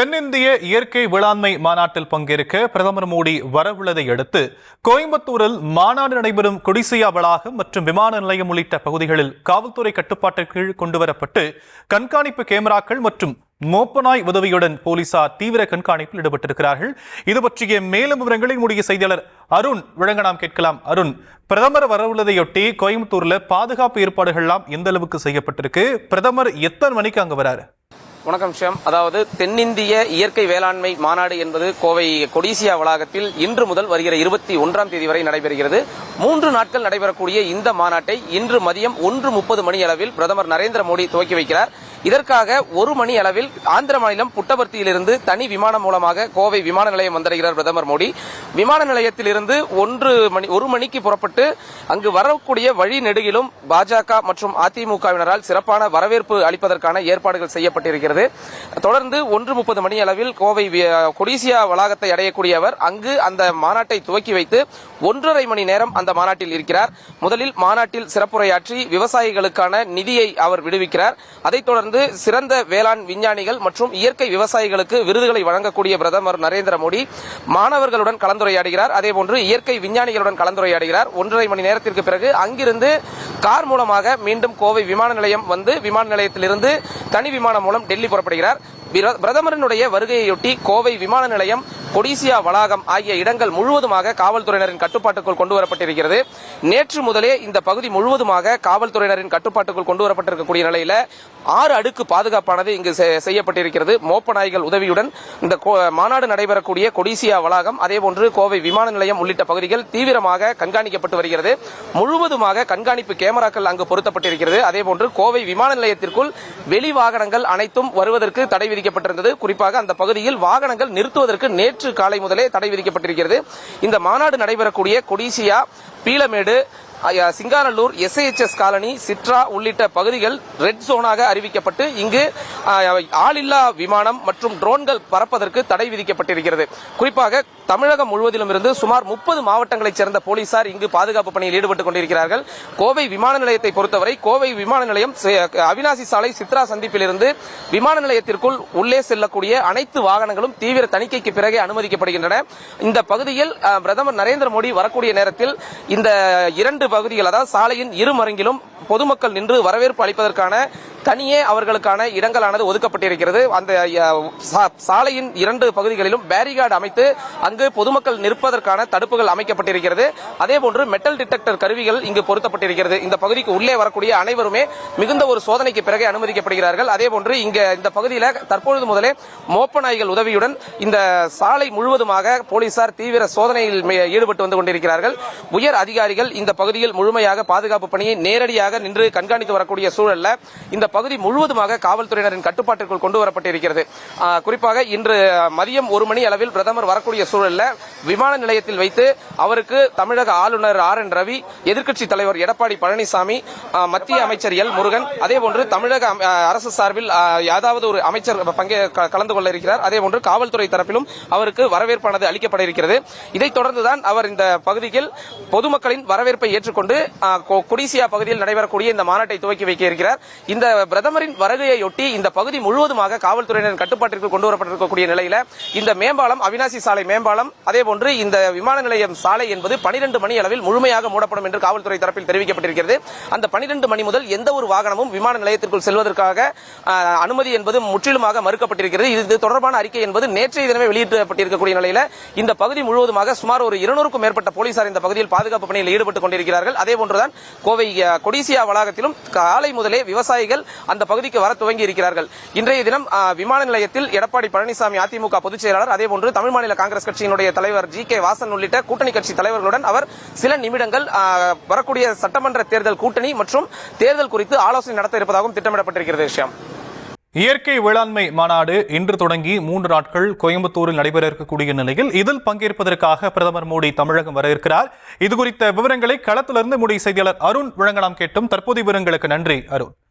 தென்னிந்திய இயற்கை வேளாண்மை மாநாட்டில் பங்கேற்க பிரதமர் மோடி வரவுள்ளதை அடுத்து கோயம்புத்தூரில் மாநாடு நடைபெறும் கொடிசியா வளாகம் மற்றும் விமான நிலையம் உள்ளிட்ட பகுதிகளில் காவல்துறை கட்டுப்பாட்டின் கீழ் கொண்டுவரப்பட்டு கண்காணிப்பு கேமராக்கள் மற்றும் மோப்பநாய் உதவியுடன் போலீசார் தீவிர கண்காணிப்பில் ஈடுபட்டிருக்கிறார்கள். இது பற்றிய மேலும் விவரங்களை முடிய செய்தியாளர் அருண் வழங்க நாம் கேட்கலாம். அருண், பிரதமர் வரவுள்ளதையொட்டி கோயம்புத்தூர்ல பாதுகாப்பு ஏற்பாடுகள்லாம் எந்த அளவுக்கு செய்யப்பட்டிருக்கு? பிரதமர் எத்தனை மணிக்கு அங்க வராரு? வணக்கம் ஷியாம். அதாவது தென்னிந்திய இயற்கை வேளாண்மை மாநாடு என்பது கோவை கொடிசியா வளாகத்தில் இன்று முதல் வருகிற 21ஆம் தேதி வரை நடைபெறுகிறது. 3 நாட்கள் நடைபெறக்கூடிய இந்த மாநாட்டை இன்று மதியம் 1:30 மணி அளவில் பிரதமர் நரேந்திர மோடி துவக்கி வைக்கிறார். இதற்காக 1 மணி அளவில் ஆந்திர மாநிலம் புட்டபர்த்தியிலிருந்து தனி விமானம் மூலமாக கோவை விமான நிலையம் வந்தடைகிறார் பிரதமர் மோடி. விமான நிலையத்திலிருந்து 1 மணிக்கு புறப்பட்டு அங்கு வரக்கூடிய வழி நெடுகிலும் பாஜக மற்றும் அதிமுகவினரால் சிறப்பான வரவேற்பு அளிப்பதற்கான ஏற்பாடுகள் செய்யப்பட்டிருக்கிறது. தொடர்ந்து 1:30 மணி அளவில் கோவை கொடிசியா வளாகத்தை அடையக்கூடிய அவர் அங்கு அந்த மாநாட்டை துவக்கி வைத்து 1.5 மணி நேரம் அந்த மாநாட்டில் இருக்கிறார். முதலில் மாநாட்டில் சிறப்புரையாற்றி விவசாயிகளுக்கான நிதியை அவர் விடுவிக்கிறார். அதைத் தொடர்ந்து சிறந்த வேளாண் விஞ்ஞானிகள் மற்றும் இயற்கை விவசாயிகளுக்கு விருதுகளை வழங்கக்கூடிய பிரதமர் நரேந்திர மோடி மாணவர்களுடன் கலந்துரையாடுகிறார். அதேபோன்று இயற்கை விஞ்ஞானிகளுடன் கலந்துரையாடுகிறார். 1.5 மணி நேரத்திற்கு பிறகு அங்கிருந்து கார் மூலமாக மீண்டும் கோவை விமான நிலையம் வந்து விமான நிலையத்திலிருந்து தனி விமானம் மூலம் டெல்லி புறப்படுகிறார். பிரதமரினுடைய வருகையொட்டி கோவை விமான நிலையம், கொடிசியா வளாகம் ஆகிய இடங்கள் முழுவதுமாக காவல்துறையினரின் கட்டுப்பாட்டுக்குள் கொண்டுவரப்பட்டிருக்கிறது. நேற்று முதலே இந்த பகுதி முழுவதுமாக காவல்துறையினரின் கட்டுப்பாட்டுக்குள் கொண்டுவரப்பட்டிருக்கக்கூடிய நிலையில 6 அடுக்கு பாதுகாப்பானது இங்கு செய்யப்பட்டிருக்கிறது. மோப்ப நாய்கள் உதவியுடன் இந்த மாநாடு நடைபெறக்கூடிய கொடிசியா வளாகம், அதேபோன்று கோவை விமான நிலையம் உள்ளிட்ட பகுதிகள் தீவிரமாக கண்காணிக்கப்பட்டு வருகிறது. முழுவதுமாக கண்காணிப்பு கேமராக்கள் அங்கு பொருத்தப்பட்டிருக்கிறது. அதேபோன்று கோவை விமான நிலையத்திற்குள் வெளி வாகனங்கள் அனைத்தும் வருவதற்கு தடை விதிக்கப்பட்டிருந்தது. குறிப்பாக அந்த பகுதியில் வாகனங்கள் நிறுத்துவதற்கு நேற்று காலை முதலே தடை விதிக்கப்பட்டிருக்கிறது. இந்த மாநாடு நடைபெறக்கூடிய கொடிசியா, பீளமேடு, சிங்காநல்லூர், SIHS காலனி, சிட்ரா உள்ளிட்ட பகுதிகள் ரெட் ஜோனாக அறிவிக்கப்பட்டு இங்கு ஆளில்லா விமானம் மற்றும் ட்ரோன்கள் பறப்பதற்கு தடை விதிக்கப்பட்டிருக்கிறது. குறிப்பாக தமிழகம் முழுவதிலும் இருந்து சுமார் 30 மாவட்டங்களைச் சேர்ந்த போலீசார் இங்கு பாதுகாப்பு பணியில் ஈடுபட்டுக் கொண்டிருக்கிறார்கள். கோவை விமான நிலையத்தை பொறுத்தவரை கோவை விமான நிலையம் அவினாசி சாலை சித்ரா சந்திப்பில் இருந்து விமான நிலையத்திற்குள் உள்ளே செல்லக்கூடிய அனைத்து வாகனங்களும் தீவிர தணிக்கைக்கு பிறகே அனுமதிக்கப்படுகின்றன. இந்த பகுதியில் பிரதமர் நரேந்திர மோடி வரக்கூடிய நேரத்தில் இந்த 2 பகுதிகள், அதாவது சாலையின் இருமருங்கிலும் பொதுமக்கள் நின்று வரவேற்பு அளிப்பதற்கான தனியே அவர்களுக்கான இடங்களானது ஒதுக்கப்பட்டிருக்கிறது. அந்த சாலையின் 2 பகுதிகளிலும் பேரிகார்டு அமைத்து அங்கு பொதுமக்கள் நிற்பதற்கான தடுப்புகள் அமைக்கப்பட்டிருக்கிறது. அதேபோன்று மெட்டல் டிடெக்டர் கருவிகள் இங்கு பொருத்தப்பட்டிருக்கிறது. இந்த பகுதிக்கு உள்ளே வரக்கூடிய அனைவருமே மிகுந்த ஒரு சோதனைக்கு பிறகு அனுமதிக்கப்படுகிறார்கள். அதேபோன்று இந்த பகுதியில் தற்பொழுது முதலே மோப்ப நாய்கள் உதவியுடன் இந்த சாலை முழுவதுமாக போலீசார் தீவிர சோதனையில் ஈடுபட்டு வந்து கொண்டிருக்கிறார்கள். உயர் அதிகாரிகள் இந்த பகுதியில் முழுமையாக பாதுகாப்பு பணியை நேரடியாக நின்று கண்காணித்து வரக்கூடிய சூழல்ல இந்த பகுதி முழுவதுமாக காவல்துறையினரின் கட்டுப்பாட்டிற்குள் கொண்டு வரப்பட்டிருக்கிறது. குறிப்பாக இன்று மதியம் 1 மணி அளவில் பிரதமர் வரக்கூடிய சூழல்ல விமான நிலையத்தில் வைத்து அவருக்கு தமிழக ஆளுநர் RN ரவி, எதிர்க்கட்சி தலைவர் எடப்பாடி பழனிசாமி, மத்திய அமைச்சர் L முருகன், அதேபோன்று தமிழக அரசு சார்பில் ஏதாவது ஒரு அமைச்சர் கலந்து கொள்ள இருக்கிறார். அதேபோன்று காவல்துறை தரப்பிலும் அவருக்கு வரவேற்பானது அளிக்கப்பட இருக்கிறது. இதைத் தொடர்ந்துதான் அவர் இந்த பகுதியில் பொதுமக்களின் வரவேற்பை ஏற்றுக்கொண்டு கொடிசியா பகுதியில் நடைபெறக்கூடிய இந்த மாநாட்டை துவக்கி வைக்க இருக்கிறார். இந்த பிரதமரின் வருகையொட்டி இந்த பகுதி முழுவதுமாக காவல்துறையினரின் கட்டுப்பாட்டிற்கு கொண்டு வரப்பட்டிருக்கக்கூடிய நிலையில இந்த மேம்பாலம், அவினாசி சாலை மேம்பாலம், அதேபோன்று இந்த விமான நிலையம் சாலை என்பது 12 மணி அளவில் முழுமையாக மூடப்படும் என்று காவல்துறை தரப்பில் தெரிவிக்கப்பட்டிருக்கிறது. அந்த 12 மணி முதல் எந்த ஒரு வாகனமும் விமான நிலையத்திற்குள் செல்வதற்காக அனுமதி என்பது முற்றிலுமாக மறுக்கப்பட்டிருக்கிறது. இது தொடர்பான அறிக்கை என்பது நேற்றைய தினமே வெளியிடப்பட்டிருக்கக்கூடிய நிலையில இந்த பகுதி முழுவதுமாக சுமார் ஒரு 200க்கும் மேற்பட்ட போலீசார் இந்த பகுதியில் பாதுகாப்பு பணியில் ஈடுபட்டுக் கொண்டிருக்கிறார்கள். அதேபோன்றுதான் கோவை கொடிசியா வளாகத்திலும் காலை முதலே விவசாயிகள் அந்த பகுதிக்கு வர துவங்கி இருக்கிறார்கள். இன்றைய தினம் விமான நிலையத்தில் எடப்பாடி பழனிசாமி அதிமுக பொதுச் செயலாளர், அதேபோன்று தமிழ் மாநில காங்கிரஸ் கட்சியினுடைய தலைவர் GK வாசன் உள்ளிட்ட கூட்டணி கட்சி தலைவர்களுடன் அவர் சில நிமிடங்கள் வரக்கூடிய சட்டமன்ற தேர்தல் கூட்டணி மற்றும் தேர்தல் குறித்து ஆலோசனை நடத்த இருப்பதாகவும் திட்டமிடப்பட்டிருக்கிறது. விஷயம் இயற்கை வேளாண்மை மாநாடு இன்று தொடங்கி 3 நாட்கள் கோயம்புத்தூரில் நடைபெற இருக்கக்கூடிய நிலையில் இதில் பங்கேற்பதற்காக பிரதமர் மோடி தமிழகம் வர இருக்கிறார். இதுகுறித்த விவரங்களை களத்திலிருந்து செய்தியாளர் அருண் வழங்க நாம் கேட்டோம். தற்போதைய விவரங்களுக்கு நன்றி அருண்.